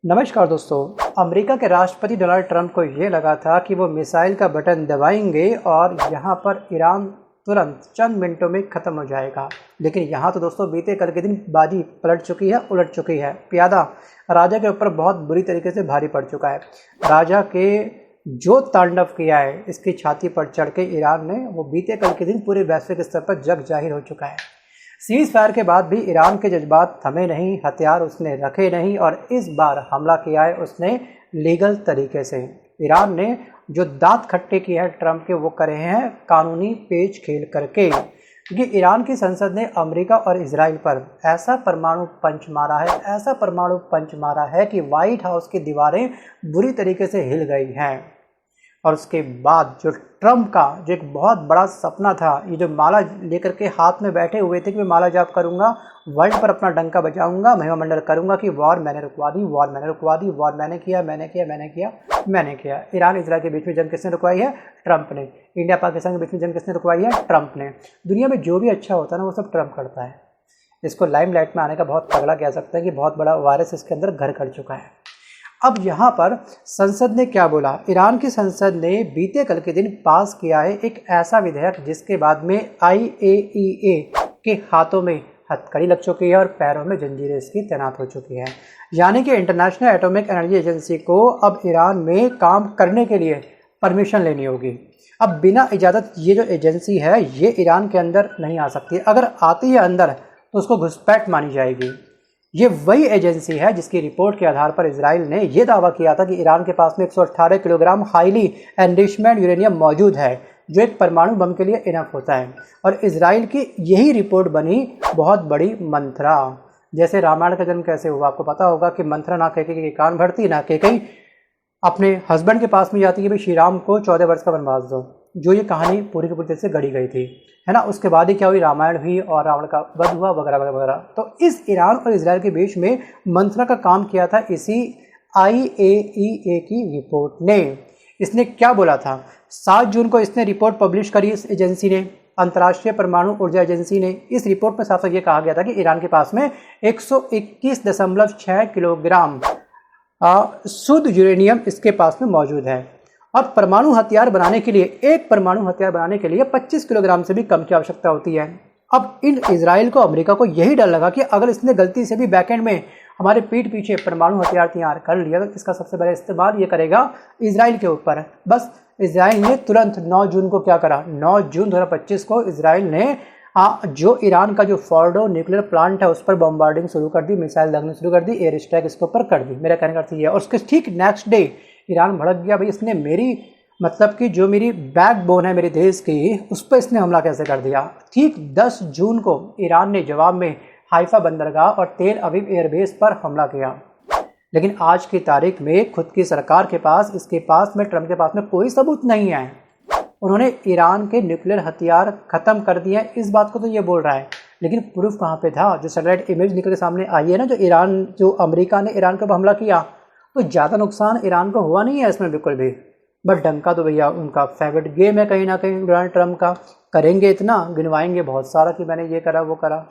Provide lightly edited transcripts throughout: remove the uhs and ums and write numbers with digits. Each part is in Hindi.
नमस्कार दोस्तों। अमेरिका के राष्ट्रपति डोनाल्ड ट्रंप को ये लगा था कि वो मिसाइल का बटन दबाएंगे और यहाँ पर ईरान तुरंत चंद मिनटों में ख़त्म हो जाएगा। लेकिन यहाँ तो दोस्तों बीते कल के दिन बाजी पलट चुकी है, उलट चुकी है। प्यादा राजा के ऊपर बहुत बुरी तरीके से भारी पड़ चुका है। राजा के जो तांडव किया है इसकी छाती पर चढ़ के ईरान ने, वो बीते कल के दिन पूरे वैश्विक स्तर पर जग जाहिर हो चुका है। सीज फायर के बाद भी ईरान के जज्बात थमे नहीं, हथियार उसने रखे नहीं और इस बार हमला किया है उसने लीगल तरीके से। ईरान ने जो दांत खट्टे किए हैं ट्रंप के, वो करे हैं कानूनी पेच खेल करके, क्योंकि ईरान की संसद ने अमेरिका और इजराइल पर ऐसा परमाणु पंच मारा है, ऐसा परमाणु पंच मारा है कि व्हाइट हाउस की दीवारें बुरी तरीके से हिल गई हैं। और उसके बाद जो ट्रंप का जो एक बहुत बड़ा सपना था, ये जो माला लेकर के हाथ में बैठे हुए थे कि मैं माला जाप करूंगा, वर्ल्ड पर अपना डंका बजाऊंगा, महिमा मंडल करूंगा कि वॉर मैंने रुकवा दी, वॉर मैंने रुकवा दी, वॉर मैंने किया। ईरान इजराइल के बीच में जंग किसने रुकवाई है? ट्रंप ने। इंडिया पाकिस्तान के बीच में जंग किसने रुकवाई है? ट्रंप ने। दुनिया में जो भी अच्छा होता है ना, वो सब ट्रंप करता है। इसको लाइमलाइट में आने का बहुत तगड़ा कह सकते हैं कि बहुत बड़ा वायरस इसके अंदर घर कर चुका है। अब यहाँ पर संसद ने क्या बोला? ईरान की संसद ने बीते कल के दिन पास किया है एक ऐसा विधेयक जिसके बाद में IAEA के हाथों में हथकड़ी लग चुकी है और पैरों में जंजीरें इसकी तैनात हो चुकी है। यानी कि इंटरनेशनल एटॉमिक एनर्जी एजेंसी को अब ईरान में काम करने के लिए परमिशन लेनी होगी। अब बिना इजाज़त ये जो एजेंसी है ये ईरान के अंदर नहीं आ सकती। अगर आती है अंदर तो उसको घुसपैठ मानी जाएगी। ये वही एजेंसी है जिसकी रिपोर्ट के आधार पर इजराइल ने यह दावा किया था कि ईरान के पास में 118 किलोग्राम हाईली एनरिचमेंट यूरेनियम मौजूद है, जो एक परमाणु बम के लिए इनफ होता है। और इजराइल की यही रिपोर्ट बनी बहुत बड़ी मंत्रा। जैसे रामायण का जन्म कैसे हुआ, आपको पता होगा कि मंत्रा ना कैकेयी के कान भरती, ना कैकेयी अपने हस्बैंड के पास में जाती है, भाई श्री राम को 14 वर्ष का वनवास दो। जो ये कहानी पूरी की पूरी तरह से गढ़ी गई थी, है ना। उसके बाद ही क्या हुई? रामायण हुई और रावण का वध हुआ, वगैरह वगैरह वगैरह। तो इस ईरान और इजराइल के बीच में मंत्रा का काम किया था इसी IAEA की रिपोर्ट ने। इसने क्या बोला था? 7 जून को इसने रिपोर्ट पब्लिश करी इस एजेंसी ने, अंतर्राष्ट्रीय परमाणु ऊर्जा एजेंसी ने। इस रिपोर्ट में साफ साफ ये कहा गया था कि ईरान के पास में 121.6 किलोग्राम शुद्ध यूरेनियम इसके पास में मौजूद है। और परमाणु हथियार बनाने के लिए, एक परमाणु हथियार बनाने के लिए 25 किलोग्राम से भी कम की आवश्यकता होती है। अब इन इजराइल को, अमेरिका को यही डर लगा कि अगर इसने गलती से भी बैकएंड में हमारे पीठ पीछे परमाणु हथियार तैयार कर लिया तो इसका सबसे बड़ा इस्तेमाल ये करेगा इजराइल के ऊपर। बस इजराइल ने तुरंत 9 जून को क्या करा? 9 जून 2025 को इजराइल ने जो ईरान का जो फोर्डो न्यूक्लियर प्लांट है उस पर बॉम्बार्डिंग शुरू कर दी, मिसाइल दागनी शुरू कर दी, एयर स्ट्राइक इसके ऊपर कर दी। मेरा कहने का अर्थ ये है। और उसके ठीक नेक्स्ट डे ईरान भड़क गया, भाई इसने मेरी, मतलब कि जो मेरी बैकबोन है मेरे देश की, उस पर इसने हमला कैसे कर दिया। ठीक 10 जून को ईरान ने जवाब में हाइफा बंदरगाह और तेल अवीव एयरबेस पर हमला किया। लेकिन आज की तारीख में खुद की सरकार के पास, इसके पास में, ट्रंप के पास में कोई सबूत नहीं है। उन्होंने ईरान के न्यूक्लियर हथियार खत्म कर दिए, इस बात को तो ये बोल रहा है, लेकिन प्रूफ कहाँ पे था? जो सैटेलाइट इमेज निकल के सामने आई है ना, जो अमेरिका ने ईरान के ऊपर हमला किया, तो ज़्यादा नुकसान ईरान को हुआ नहीं है इसमें बिल्कुल भी। बट डंका तो भैया उनका फेवरेट गेम है कहीं ना कहीं डोनाल्ड ट्रंप का। करेंगे इतना, गिनवाएंगे बहुत सारा कि मैंने ये करा वो करा।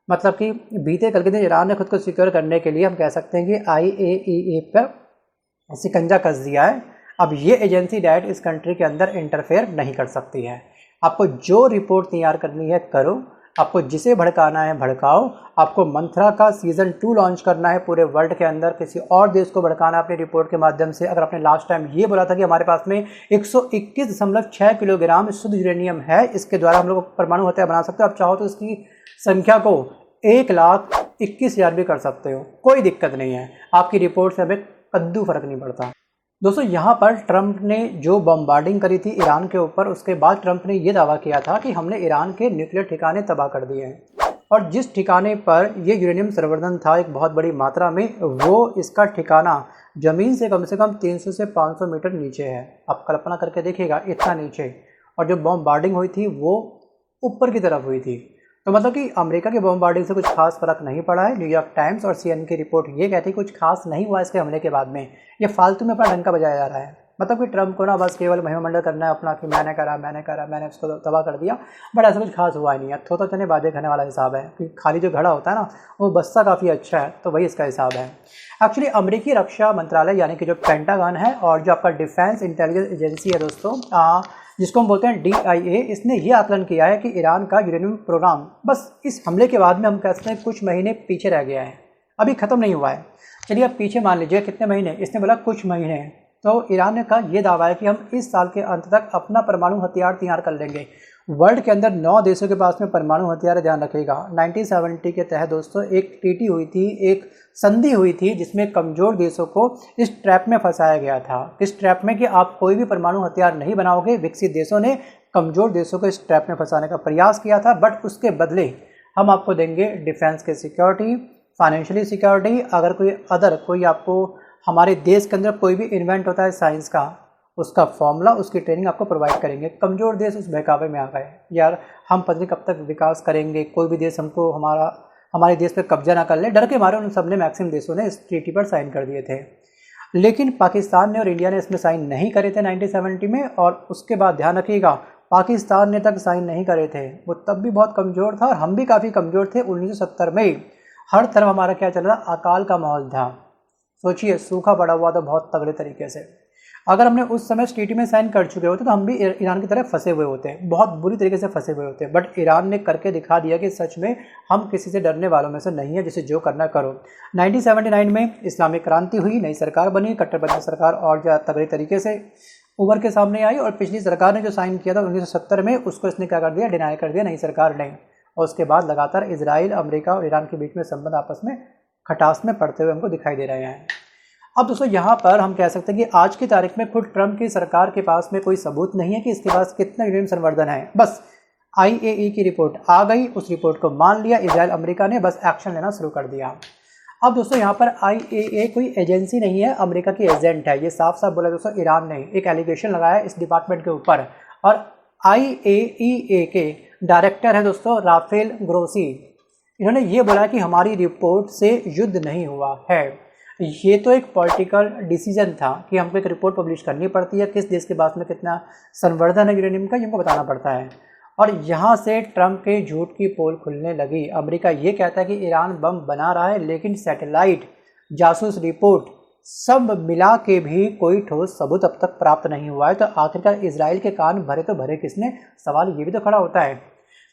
मतलब कि बीते कल के दिन ईरान ने खुद को सिक्योर करने के लिए हम कह सकते हैं कि IAEA पर शिकंजा कस दिया है। अब ये एजेंसी डायरेक्ट इस कंट्री के अंदर इंटरफेयर नहीं कर सकती है। आपको जो रिपोर्ट तैयार करनी है करो, आपको जिसे भड़काना है भड़काओ। आपको मंत्रा का सीज़न 2 लॉन्च करना है पूरे वर्ल्ड के अंदर, किसी और देश को भड़काना है अपनी रिपोर्ट के माध्यम से। अगर आपने लास्ट टाइम ये बोला था कि हमारे पास में 121.6 किलोग्राम शुद्ध यूरेनियम है, इसके द्वारा हम लोग परमाणु हथियार बना सकते हो, आप चाहो तो इसकी संख्या को 1,21,000 भी कर सकते हो, कोई दिक्कत नहीं है। आपकी रिपोर्ट से हमें कद्दू फर्क नहीं पड़ता। दोस्तों यहाँ पर ट्रंप ने जो बम्बार्डिंग करी थी ईरान के ऊपर, उसके बाद ट्रंप ने ये दावा किया था कि हमने ईरान के न्यूक्लियर ठिकाने तबाह कर दिए हैं। और जिस ठिकाने पर ये यूरेनियम संवर्धन था एक बहुत बड़ी मात्रा में, वो इसका ठिकाना ज़मीन से कम 300 से 500 मीटर नीचे है। आप कल्पना करके देखिएगा, इतना नीचे। और जो बम्बार्डिंग हुई थी वो ऊपर की तरफ हुई थी। तो मतलब कि अमेरिका की बम्बार्डिंग से कुछ खास फर्क नहीं पड़ा है। न्यूयॉर्क टाइम्स और CNN की रिपोर्ट ये कहती है कुछ खास नहीं हुआ इसके हमले के बाद में। ये फालतू में अपना डंका बजाया जा रहा है। मतलब कि ट्रम्प को ना बस केवल महिमामंडल करना है अपना कि मैंने उसको तबाह कर दिया, बट ऐसा कुछ खास हुआ नहीं है। थोड़ा चने बातें करने वाला हिसाब है कि खाली जो घड़ा होता है ना वो बस्ता काफ़ी अच्छा है, तो वही इसका हिसाब है। एक्चुअली अमेरिकी रक्षा मंत्रालय यानी कि जो पेंटागन है और जो आपका डिफेंस इंटेलिजेंस एजेंसी है दोस्तों, जिसको हम बोलते हैं DIA, इसने ये आकलन किया है कि ईरान का यूरेनियम प्रोग्राम बस इस हमले के बाद में हम कह सकते हैं कुछ महीने पीछे रह गया है, अभी ख़त्म नहीं हुआ है। चलिए अब पीछे मान लीजिए कितने महीने, इसने बोला कुछ महीने। तो ईरान ने कहा ये दावा है कि हम इस साल के अंत तक अपना परमाणु हथियार तैयार कर लेंगे। वर्ल्ड के अंदर 9 देशों के पास में परमाणु हथियार, ध्यान रखिएगा। 1970 के तहत दोस्तों एक ट्रीटी हुई थी, एक संधि हुई थी जिसमें कमज़ोर देशों को इस ट्रैप में फंसाया गया था। इस ट्रैप में कि आप कोई भी परमाणु हथियार नहीं बनाओगे। विकसित देशों ने कमज़ोर देशों को इस ट्रैप में फंसाने का प्रयास किया था, बट उसके बदले हम आपको देंगे डिफेंस के सिक्योरिटी, फाइनेंशियली सिक्योरिटी। अगर कोई आपको हमारे देश के अंदर कोई भी इन्वेंट होता है साइंस का, उसका फॉर्मूला, उसकी ट्रेनिंग आपको प्रोवाइड करेंगे। कमज़ोर देश उस बहकावे में आ गए, यार हम पता नहीं कब तक विकास करेंगे, कोई भी देश हमको हमारे देश पर कब्जा ना कर ले, डर के मारे उन सब ने, मैक्सिमम देशों ने इस ट्रीटी पर साइन कर दिए थे। लेकिन पाकिस्तान ने और इंडिया ने इसमें साइन नहीं करे थे 1970 में, और उसके बाद ध्यान रखिएगा पाकिस्तान ने तक साइन नहीं करे थे। वो तब भी बहुत कमज़ोर था और हम भी काफ़ी कमज़ोर थे। 1970 में हर तरफ हमारा क्या चल रहा, अकाल का माहौल था। सोचिए सूखा पड़ा हुआ था बहुत तगड़े तरीके से। अगर हमने उस समय ट्रीटी में साइन कर चुके होते तो हम भी ईरान की तरह फंसे हुए होते, बहुत बुरी तरीके से फंसे हुए होते। बट ईरान ने करके दिखा दिया कि सच में हम किसी से डरने वालों में से नहीं है, जिसे जो करना करो। 1979 में इस्लामिक क्रांति हुई, नई सरकार बनी, कट्टरपंथी सरकार और ज़्यादा तगड़े तरीके से उभर के सामने आई। और पिछली सरकार ने जो साइन किया था 1970 में, उसको इसने क्या कर दिया, डिनाई कर दिया नई सरकार ने। और उसके बाद लगातार इजराइल, अमेरिका और ईरान के बीच में संबंध आपस में खटास में पड़ते हुए हमको दिखाई दे रहे हैं। अब दोस्तों यहाँ पर हम कह सकते हैं कि आज की तारीख में खुद ट्रंप की सरकार के पास में कोई सबूत नहीं है कि इसके पास कितना यूरेनियम संवर्धन है। बस IAEA की रिपोर्ट आ गई, उस रिपोर्ट को मान लिया इजराइल, अमेरिका ने बस एक्शन लेना शुरू कर दिया। अब दोस्तों यहाँ पर IAEA कोई एजेंसी नहीं है, अमेरिका की एजेंट है, ये साफ साफ बोला दोस्तों। ईरान ने एक एलिगेशन लगाया इस डिपार्टमेंट के ऊपर, और IAEA के डायरेक्टर है दोस्तों राफेल ग्रोसी। इन्होंने ये बोला कि हमारी रिपोर्ट से युद्ध नहीं हुआ है। ये तो एक पॉलिटिकल डिसीजन था कि हमको एक रिपोर्ट पब्लिश करनी पड़ती है, किस देश के पास में कितना संवर्धन है यूरेनियम का, हमको बताना पड़ता है। और यहाँ से ट्रंप के झूठ की पोल खुलने लगी। अमेरिका ये कहता है कि ईरान बम बना रहा है, लेकिन सैटेलाइट, जासूस रिपोर्ट सब मिला के भी कोई ठोस सबूत अब तक प्राप्त नहीं हुआ है। तो आखिरकार इजराइल के कान भरे तो भरे किसने, सवाल ये भी तो खड़ा होता है।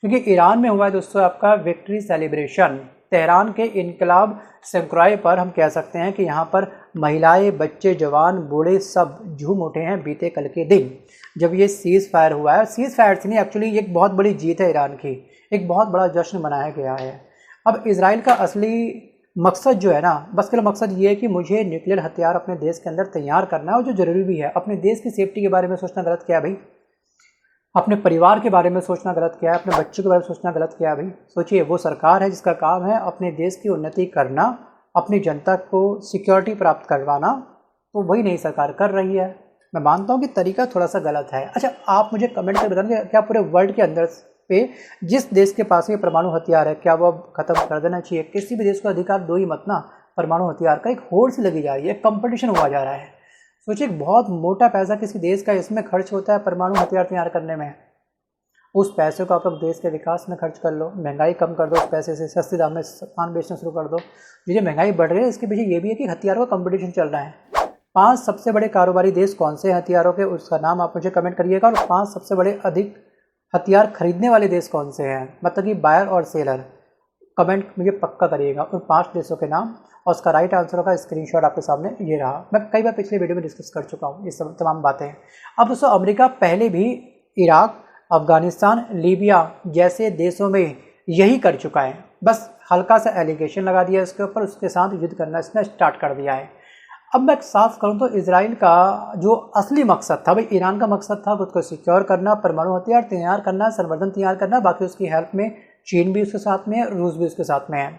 क्योंकि ईरान में हुआ है दोस्तों आपका विक्ट्री सेलिब्रेशन, तेहरान के इनकलाब सेंक्राय पर हम कह सकते हैं कि यहाँ पर महिलाएं, बच्चे, जवान, बूढ़े सब झूम उठे हैं बीते कल के दिन जब ये सीज़ फायर हुआ है। सीज़ फायर से नहीं, एक्चुअली ये एक बहुत बड़ी जीत है ईरान की, एक बहुत बड़ा जश्न मनाया गया है। अब इजराइल का असली मकसद जो है ना, बस केवल मकसद ये है कि मुझे न्यूक्लियर हथियार अपने देश के अंदर तैयार करना है, और जो ज़रूरी भी है। अपने देश की सेफ्टी के बारे में सोचना गलत क्या है भाई, अपने परिवार के बारे में सोचना गलत क्या है, अपने बच्चों के बारे में सोचना गलत क्या है भाई। सोचिए वो सरकार है जिसका काम है अपने देश की उन्नति करना, अपनी जनता को सिक्योरिटी प्राप्त करवाना, तो वही नई सरकार कर रही है। मैं मानता हूँ कि तरीका थोड़ा सा गलत है। अच्छा आप मुझे कमेंट कर बताएंगे क्या पूरे वर्ल्ड के अंदर पे जिस देश के पास ये परमाणु हथियार है, क्या वो अब खत्म कर देना चाहिए? किसी भी देश को अधिकार दो ही मत ना परमाणु हथियार का। एक होड़ सी लगी जा रही है, कंपटीशन हुआ जा रहा है। सोचिए बहुत मोटा पैसा किसी देश का इसमें खर्च होता है परमाणु हथियार तैयार करने में। उस पैसे को आप लोग देश के विकास में खर्च कर लो, महंगाई कम कर दो, उस पैसे से सस्ते दाम में सामान बेचना शुरू कर दो। ये महंगाई बढ़ रही है इसके पीछे ये भी है कि हथियारों का कंपटीशन चल रहा है। 5 सबसे बड़े कारोबारी देश कौन से हथियारों के, उसका नाम आप मुझे कमेंट करिएगा। और 5 सबसे बड़े अधिक हथियार खरीदने वाले देश कौन से हैं, मतलब कि बायर और सेलर, कमेंट मुझे पक्का करिएगा उन 5 देशों के नाम। और उसका राइट आंसर का स्क्रीनशॉट आपके सामने ये रहा। मैं कई बार पिछले वीडियो में डिस्कस कर चुका हूँ ये सब तमाम बातें। अब दोस्तों अमेरिका पहले भी इराक, अफगानिस्तान, लीबिया जैसे देशों में यही कर चुका है। बस हल्का सा एलिगेशन लगा दिया इसके ऊपर, उसके साथ युद्ध करना इसने स्टार्ट कर दिया है। अब मैं साफ करूं तो इजराइल का जो असली मकसद था भाई, ईरान का मकसद था खुद को सिक्योर करना, परमाणु हथियार तैयार करना, संवर्धन तैयार करना। बाकी उसकी हेल्प में चीन भी उसके साथ में है, रूस भी उसके साथ में है।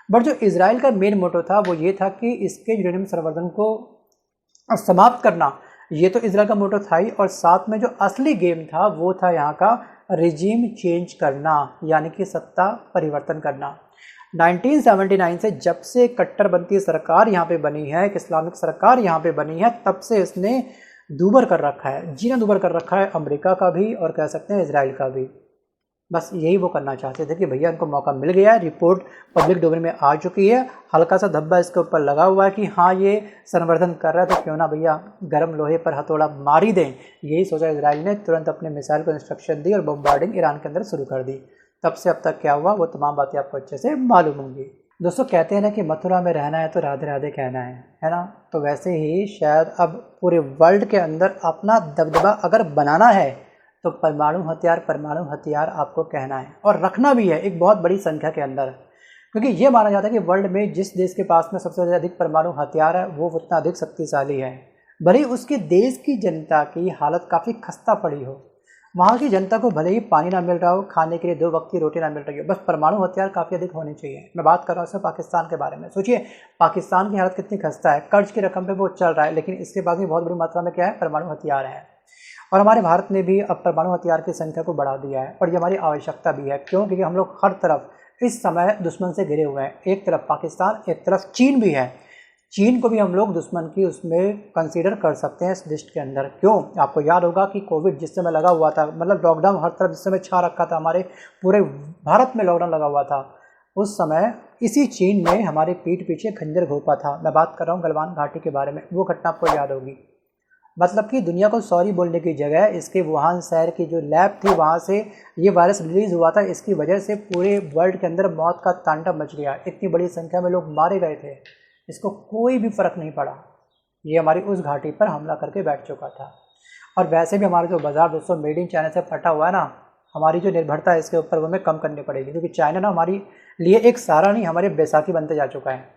बट जो इजराइल का मेन मोटो था वो ये था कि इसके यूरेनियम संवर्धन को समाप्त करना, ये तो इजराइल का मोटो था ही। और साथ में जो असली गेम था वो था यहाँ का रिजीम चेंज करना, यानी कि सत्ता परिवर्तन करना। 1979 से जब से कट्टरपंथी सरकार यहाँ पे बनी है, एक इस्लामिक सरकार यहाँ पे बनी है, तब से इसने दूभर कर रखा है, जीना दूभर कर रखा है अमेरिका का भी और कह सकते हैं इजराइल का भी। बस यही वो करना चाहते थे कि भैया उनको मौका मिल गया है, रिपोर्ट पब्लिक डोमेन में आ चुकी है, हल्का सा धब्बा इसके ऊपर लगा हुआ है कि हाँ ये संवर्धन कर रहा है, तो क्यों ना भैया गर्म लोहे पर हथौड़ा मार ही दें। यही सोचा इजराइल ने, तुरंत अपने मिसाइल को इंस्ट्रक्शन दी और बम्बार्डिंग ईरान के अंदर शुरू कर दी। तब से अब तक क्या हुआ वो तमाम बातें आपको अच्छे से मालूम होंगी। दोस्तों कहते हैं ना कि मथुरा में रहना है तो राधे राधे कहना है ना। तो वैसे ही शायद अब पूरे वर्ल्ड के अंदर अपना दबदबा अगर बनाना है तो परमाणु हथियार आपको कहना है और रखना भी है एक बहुत बड़ी संख्या के अंदर, क्योंकि ये माना जाता है कि वर्ल्ड में जिस देश के पास में सबसे अधिक परमाणु हथियार है वो उतना अधिक शक्तिशाली है। भले ही उसके देश की जनता की हालत काफ़ी खस्ता पड़ी हो, वहाँ की जनता को भले ही पानी ना मिल रहा हो, खाने के लिए 2 वक्त की रोटी ना मिल रही हो, बस परमाणु हथियार काफ़ी अधिक होने चाहिए। मैं बात कर रहा हूँ सिर्फ पाकिस्तान के बारे में। सोचिए पाकिस्तान की हालत कितनी खस्ता है, कर्ज की रकम पे वो चल रहा है, लेकिन इसके पास भी बहुत बड़ी मात्रा में क्या है, परमाणु हथियार है। और हमारे भारत ने भी अब परमाणु हथियार की संख्या को बढ़ा दिया है और ये हमारी आवश्यकता भी है। क्यों? क्योंकि हम लोग हर तरफ इस समय दुश्मन से घिरे हुए हैं। एक तरफ पाकिस्तान, एक तरफ चीन भी है। चीन को भी हम लोग दुश्मन की उसमें कंसीडर कर सकते हैं इस लिस्ट के अंदर। क्यों? आपको याद होगा कि कोविड जिस समय लगा हुआ था, मतलब लॉकडाउन हर तरफ जिस समय छा रखा था, हमारे पूरे भारत में लॉकडाउन लगा हुआ था, उस समय इसी चीन ने हमारे पीठ पीछे खंजर घोंपा था। मैं बात कर रहा हूँ गलवान घाटी के बारे में, वो घटना आपको याद होगी। मतलब कि दुनिया को सॉरी बोलने की जगह इसके वुहान शहर की जो लैब थी वहाँ से ये वायरस रिलीज़ हुआ था, इसकी वजह से पूरे वर्ल्ड के अंदर मौत का तांडव मच गया। इतनी बड़ी संख्या में लोग मारे गए थे, इसको कोई भी फ़र्क नहीं पड़ा। ये हमारी उस घाटी पर हमला करके बैठ चुका था। और वैसे भी हमारा जो बाज़ार दोस्तों मेड इन चाइना से फटा हुआ है ना, हमारी जो निर्भरता है इसके ऊपर वो हमें कम करनी पड़ेगी, क्योंकि चाइना ना हमारी लिए एक सहारा नहीं, हमारे बैसाखी बनते जा चुका है।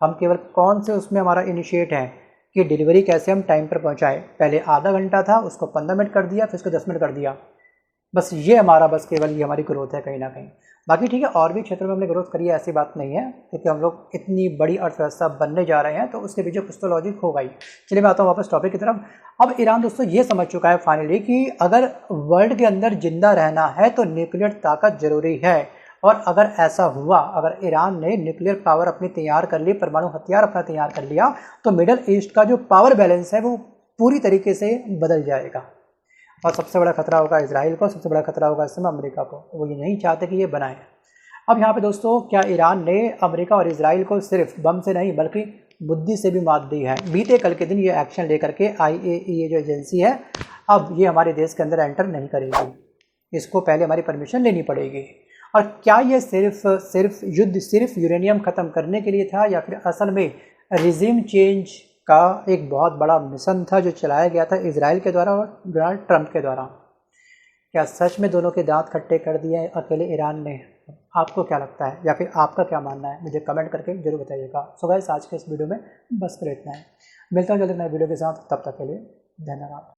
हम केवल कौन से उसमें हमारा इनिशिएट है कि डिलीवरी कैसे हम टाइम पर पहुंचाएं। पहले आधा घंटा था, उसको 15 मिनट कर दिया, फिर उसको 10 मिनट कर दिया। बस ये हमारा केवल ये हमारी ग्रोथ है कहीं ना कहीं। बाकी ठीक है, और भी क्षेत्रों में हमने ग्रोथ करी है, ऐसी बात नहीं है, क्योंकि हम लोग इतनी बड़ी अर्थव्यवस्था बनने जा रहे हैं तो उसके पीछे कुछ तो लॉजिक होगा ही। चलिए मैं आता हूँ वापस टॉपिक की तरफ। अब ईरान दोस्तों ये समझ चुका है फाइनली कि अगर वर्ल्ड के अंदर जिंदा रहना है तो न्यूक्लियर ताकत जरूरी है। और अगर ऐसा हुआ, अगर ईरान ने न्यूक्लियर पावर अपनी तैयार कर ली, परमाणु हथियार अपना तैयार कर लिया, तो मिडल ईस्ट का जो पावर बैलेंस है वो पूरी तरीके से बदल जाएगा। और सबसे बड़ा खतरा होगा इजराइल को, सबसे बड़ा खतरा होगा इस समय अमेरिका को। वो ये नहीं चाहते कि ये बनाए। अब यहाँ पे दोस्तों क्या ईरान ने अमेरिका और इजराइल को सिर्फ बम से नहीं बल्कि बुद्धि से भी मात दी है। बीते कल के दिन ये एक्शन लेकर के IAEA जो एजेंसी है, अब ये हमारे देश के अंदर एंटर नहीं करेगी, इसको पहले हमारी परमिशन लेनी पड़ेगी। और क्या ये सिर्फ युद्ध सिर्फ यूरेनियम ख़त्म करने के लिए था, या फिर असल में रिजीम चेंज का एक बहुत बड़ा मिशन था जो चलाया गया था इजराइल के द्वारा और डोनाल्ड ट्रंप के द्वारा? क्या सच में दोनों के दांत खट्टे कर दिए हैं अकेले ईरान ने? आपको क्या लगता है, या फिर आपका क्या मानना है, मुझे कमेंट करके जरूर बताइएगा। सो गाइस आज के इस वीडियो में बस कर इतना है। मिलता हूँ जल्दी नए वीडियो के साथ, तब तक के लिए धन्यवाद।